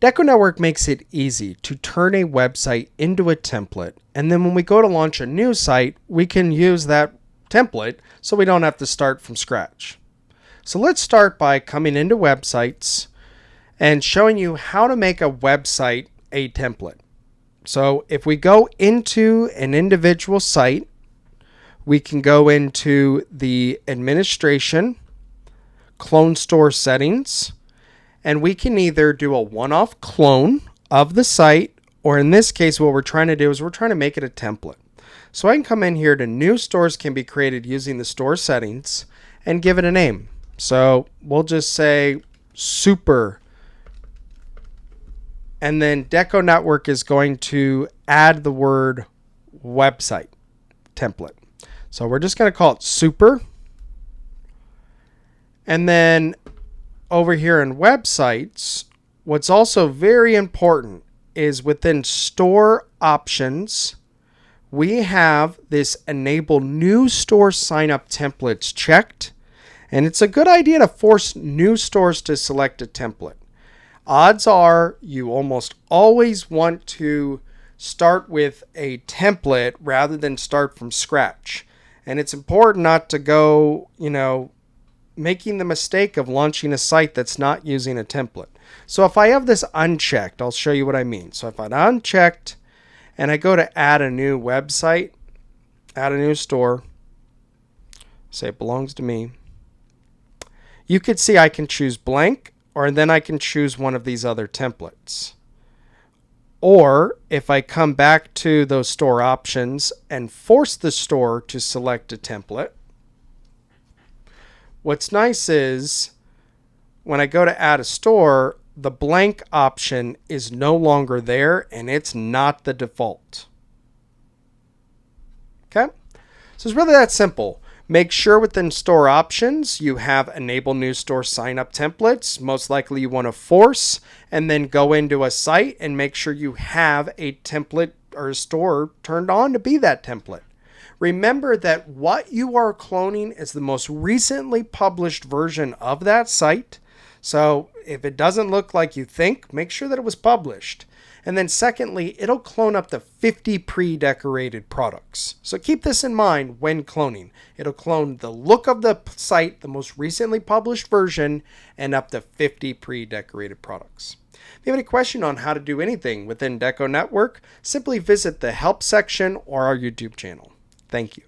DecoNetwork makes it easy to turn a website into a template, and then when we go to launch a new site, we can use that template so we don't have to start from scratch. So let's start by coming into websites and showing you how to make a website a template. So if we go into an individual site, we can go into the administration, clone store settings, and we can either do a one-off clone of the site, or in this case, what we're trying to do is we're trying to make it a template. So I can come in here to new stores can be created using the store settings and give it a name. So we'll just say super. And then DecoNetwork is going to add the word website template. So we're just going to call it super. And then over here in websites, what's also very important is within store options, we have this enable new store sign up templates checked. And it's a good idea to force new stores to select a template. Odds are you almost always want to start with a template rather than start from scratch. And it's important not to go, making the mistake of launching a site that's not using a template. So if I have this unchecked, I'll show you what I mean. So if I'm unchecked and I go to add a new website, add a new store, say it belongs to me, you could see I can choose blank, or then I can choose one of these other templates. Or if I come back to those store options and force the store to select a template, what's nice is when I go to add a store, the blank option is no longer there and it's not the default. Okay? So it's really that simple. Make sure within store options you have enable new store sign up templates. Most likely you want to force, and then go into a site and make sure you have a template or a store turned on to be that template. Remember that what you are cloning is the most recently published version of that site. So if it doesn't look like you think, make sure that it was published. And then secondly, it'll clone up to 50 pre-decorated products. So keep this in mind when cloning. It'll clone the look of the site, the most recently published version, and up to 50 pre-decorated products. If you have any question on how to do anything within DecoNetwork, simply visit the help section or our YouTube channel. Thank you.